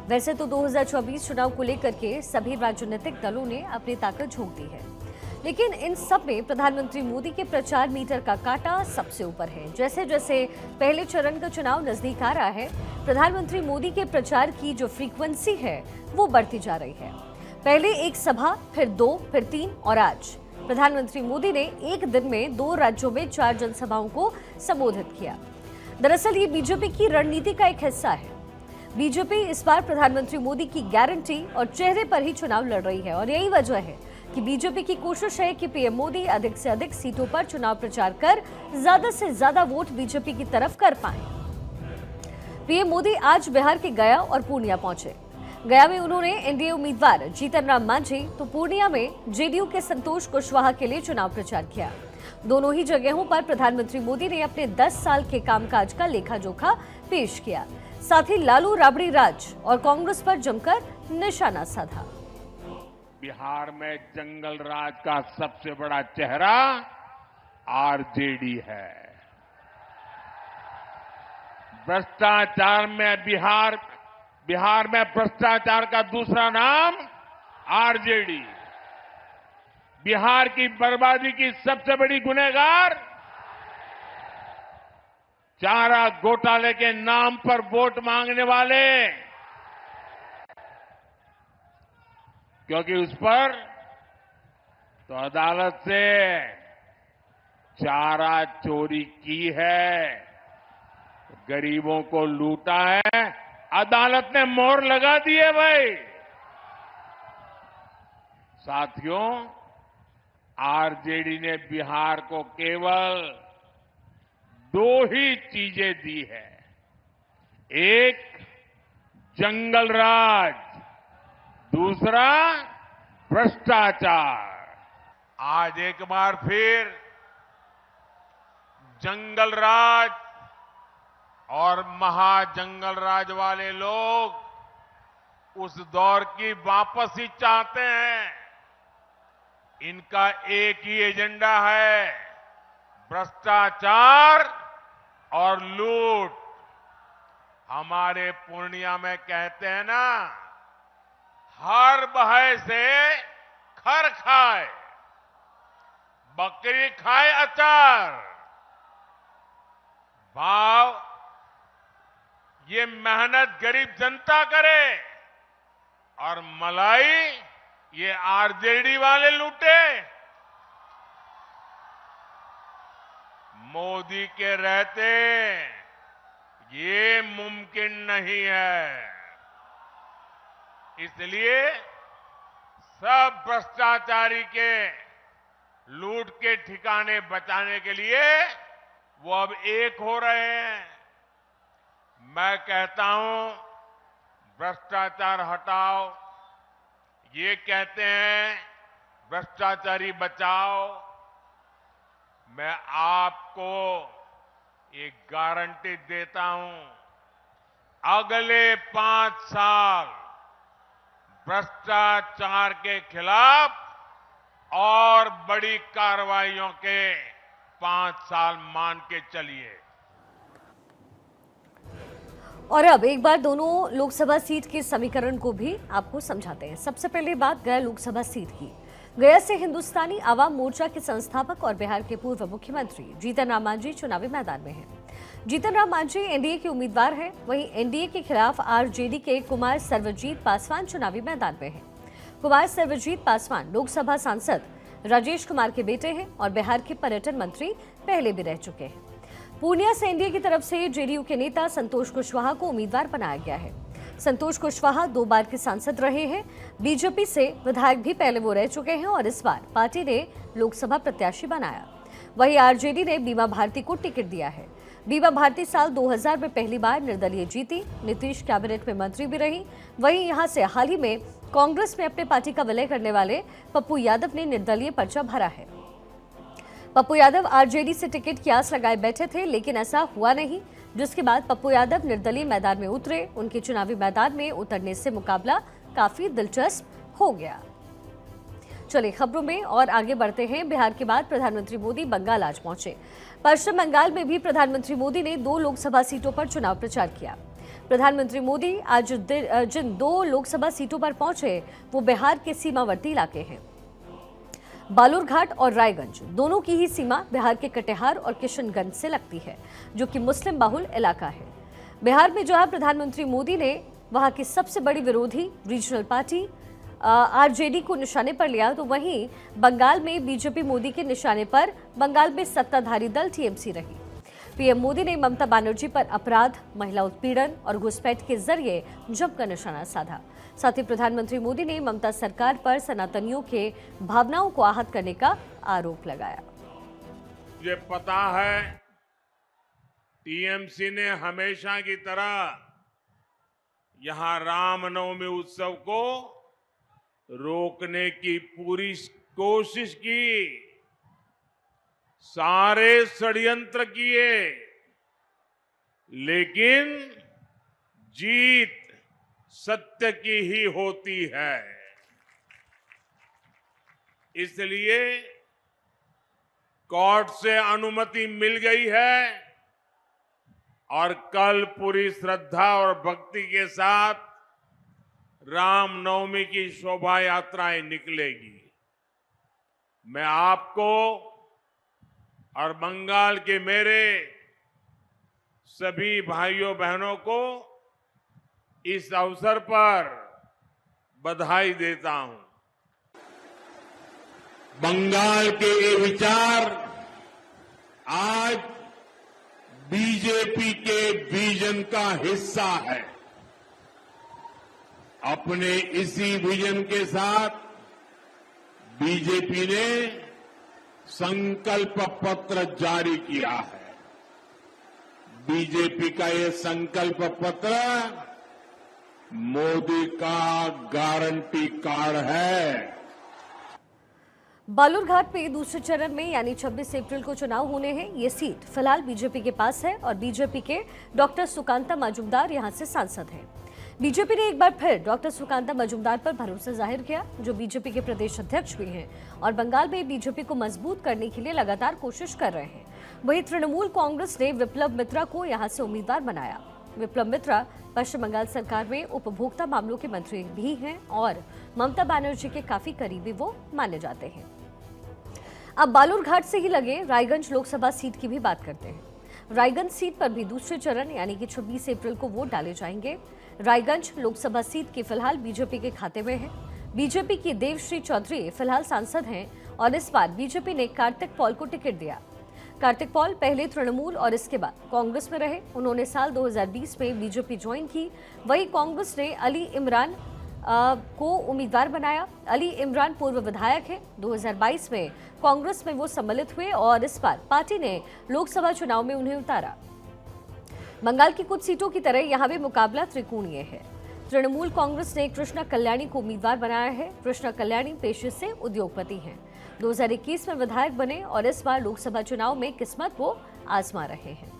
वैसे तो 2024 चुनाव को लेकर के सभी राजनीतिक दलों ने अपनी ताकत झोंक दी है, लेकिन इन सब में प्रधानमंत्री मोदी के प्रचार मीटर का कांटा सबसे ऊपर है। जैसे जैसे पहले चरण का चुनाव नजदीक आ रहा है, प्रधानमंत्री मोदी के प्रचार की जो फ्रीक्वेंसी है वो बढ़ती जा रही है। पहले एक सभा, फिर 2, फिर 3 और आज प्रधानमंत्री मोदी ने एक दिन में 2 राज्यों में 4 जनसभाओं को संबोधित किया। दरअसल ये बीजेपी की रणनीति का एक हिस्सा है। बीजेपी इस बार प्रधानमंत्री मोदी की गारंटी और चेहरे पर ही चुनाव लड़ रही है और यही वजह है कि बीजेपी की कोशिश है कि पीएम मोदी अधिक से अधिक सीटों पर चुनाव प्रचार कर ज्यादा से ज्यादा वोट बीजेपी की तरफ कर पाए। पीएम मोदी आज बिहार के गया और पूर्णिया पहुंचे। गया में उन्होंने एनडीए उम्मीदवार जीतन राम मांझी तो पूर्णिया में जेडीयू के संतोष कुशवाहा के लिए चुनाव प्रचार किया। दोनों ही जगहों पर प्रधानमंत्री मोदी ने अपने 10 साल के कामकाज का लेखा जोखा पेश किया। साथ ही लालू राबड़ी राज और कांग्रेस पर जमकर निशाना साधा। बिहार में जंगल राज का सबसे बड़ा चेहरा आरजेडी है। भ्रष्टाचार में बिहार में भ्रष्टाचार का दूसरा नाम आरजेडी। बिहार की बर्बादी की सबसे बड़ी गुनहगार चारा घोटाले के नाम पर वोट मांगने वाले, क्योंकि उस पर तो अदालत से चारा चोरी की है, गरीबों को लूटा है, अदालत ने मोहर लगा दी है। भाई साथियों, आरजेडी ने बिहार को केवल 2 ही चीजें दी है। एक जंगल राज, दूसरा भ्रष्टाचार। आज एक बार फिर जंगल राज और महाजंगल राज वाले लोग उस दौर की वापसी चाहते हैं। इनका एक ही एजेंडा है, भ्रष्टाचार और लूट। हमारे पूर्णिया में कहते हैं ना, हर बहे से खर खाए, बकरी खाए अचार। भाव ये मेहनत गरीब जनता करे और मलाई ये आरजेडी वाले लूटे। मोदी के रहते ये मुमकिन नहीं है। इसलिए सब भ्रष्टाचारी के लूट के ठिकाने बचाने के लिए वो अब एक हो रहे हैं। मैं कहता हूं, भ्रष्टाचार हटाओ, ये कहते हैं भ्रष्टाचारी बचाओ। मैं आपको एक गारंटी देता हूं, अगले 5 साल भ्रष्टाचार के खिलाफ और बड़ी कार्रवाइयों के 5 साल मान के चलिए। और अब एक बार दोनों लोकसभा सीट के समीकरण को भी आपको समझाते हैं। सबसे पहले बात गया लोकसभा सीट की। गया से हिंदुस्तानी आवाम मोर्चा के संस्थापक और बिहार के पूर्व मुख्यमंत्री जीतन राम मांझी चुनावी मैदान में हैं। जीतन राम मांझी एनडीए के उम्मीदवार हैं, वहीं एनडीए के खिलाफ आरजेडी के कुमार सर्वजीत पासवान चुनावी मैदान में हैं। कुमार सर्वजीत पासवान लोकसभा सांसद राजेश कुमार के बेटे हैं और बिहार के पर्यटन मंत्री पहले भी रह चुके हैं। पूर्णिया से एनडीए की तरफ से जेडीयू के नेता संतोष कुशवाहा को उम्मीदवार बनाया गया है। संतोष कुशवाहा 2 बार के सांसद रहे हैं। बीजेपी से विधायक भी पहले वो रह चुके हैं और इस बार पार्टी ने लोकसभा प्रत्याशी बनाया। वहीं आरजेडी ने बीमा भारती को टिकट दिया है। बीमा भारती साल 2000 में पहली बार निर्दलीय जीती, नीतीश कैबिनेट में मंत्री भी रही। वहीं यहां से हाल ही में कांग्रेस में अपने पार्टी का विलय करने वाले पप्पू यादव ने निर्दलीय पर्चा भरा है। पप्पू यादव आरजेडी से टिकट की आस लगाए बैठे थे, लेकिन ऐसा हुआ नहीं, जिसके बाद पप्पू यादव निर्दलीय मैदान में उतरे। उनके चुनावी मैदान में उतरने से मुकाबला काफी दिलचस्प हो गया। चलिए खबरों में और आगे बढ़ते हैं। बिहार के बाद प्रधानमंत्री मोदी बंगाल आज पहुंचे। पश्चिम बंगाल में भी प्रधानमंत्री मोदी ने 2 लोकसभा सीटों पर चुनाव प्रचार किया। प्रधानमंत्री मोदी आज जिन 2 लोकसभा सीटों पर पहुंचे वो बिहार के सीमावर्ती इलाके हैं। बालूरघाट और रायगंज दोनों की ही सीमा बिहार के कटिहार और किशनगंज से लगती है, जो कि मुस्लिम बहुल इलाका है। बिहार में जहां प्रधानमंत्री मोदी ने वहां की सबसे बड़ी विरोधी रीजनल पार्टी आरजेडी को निशाने पर लिया, तो वहीं बंगाल में बीजेपी मोदी के निशाने पर बंगाल में सत्ताधारी दल टीएमसी रही। पीएम मोदी ने ममता बनर्जी पर अपराध, महिला उत्पीड़न और घुसपैठ के जरिए जमकर निशाना साधा। साथ ही प्रधानमंत्री मोदी ने ममता सरकार पर सनातनियों के भावनाओं को आहत करने का आरोप लगाया। मुझे पता है टीएमसी ने हमेशा की तरह यहां रामनवमी उत्सव को रोकने की पूरी कोशिश की, सारे षड्यंत्र किए, लेकिन जीत सत्य की ही होती है। इसलिए कोर्ट से अनुमति मिल गई है और कल पूरी श्रद्धा और भक्ति के साथ रामनवमी की शोभा यात्राएं निकलेगी। मैं आपको और बंगाल के मेरे सभी भाइयों बहनों को इस अवसर पर बधाई देता हूं। बंगाल के ये विचार आज बीजेपी के विजन का हिस्सा है। अपने इसी विजन के साथ बीजेपी ने संकल्प पत्र जारी किया है। बीजेपी का ये संकल्प पत्र मोदी का गारंटी कार्ड है। बालूरघाट में दूसरे चरण में यानी 26 अप्रैल को चुनाव होने हैं। ये सीट फिलहाल बीजेपी के पास है और बीजेपी के डॉक्टर सुकांता मजूमदार यहां से सांसद हैं। बीजेपी ने एक बार फिर डॉक्टर सुकांता मजूमदार पर भरोसा जाहिर किया, जो बीजेपी के प्रदेश अध्यक्ष भी हैं और बंगाल में बीजेपी को मजबूत करने के लिए लगातार कोशिश कर रहे हैं। वहीं तृणमूल कांग्रेस ने विप्लव मित्रा को यहां से उम्मीदवार बनाया। विप्लव मित्रा पश्चिम बंगाल सरकार में उपभोक्ता मामलों के मंत्री भी हैं और ममता बनर्जी के काफी करीबी वो माने जाते हैं। अब बालूरघाट से ही लगे रायगंज लोकसभा सीट की भी बात करते हैं। रायगंज सीट पर भी दूसरे चरण यानी कि 26 अप्रैल को वोट डाले जाएंगे। रायगंज लोकसभा सीट की फिलहाल बीजेपी के खाते में है। बीजेपी की देवश्री चौधरी फिलहाल सांसद हैं और इस बार बीजेपी ने कार्तिक पॉल को टिकट दिया। कार्तिक पॉल पहले तृणमूल और इसके बाद कांग्रेस में रहे। उन्होंने साल 2020 में बीजेपी ज्वाइन की। वहीं कांग्रेस ने अली इमरान को उम्मीदवार बनाया। अली इमरान पूर्व विधायक हैं। 2022 में कांग्रेस में वो सम्मिलित हुए और इस बार पार्टी ने लोकसभा चुनाव में उन्हें उतारा। बंगाल की कुछ सीटों की तरह यहां भी मुकाबला त्रिकोणीय है। तृणमूल कांग्रेस ने कृष्णा कल्याणी को उम्मीदवार बनाया है। कृष्णा कल्याणी पेशे से उद्योगपति हैं। 2021 में विधायक बने और इस बार लोकसभा चुनाव में किस्मत वो आजमा रहे हैं।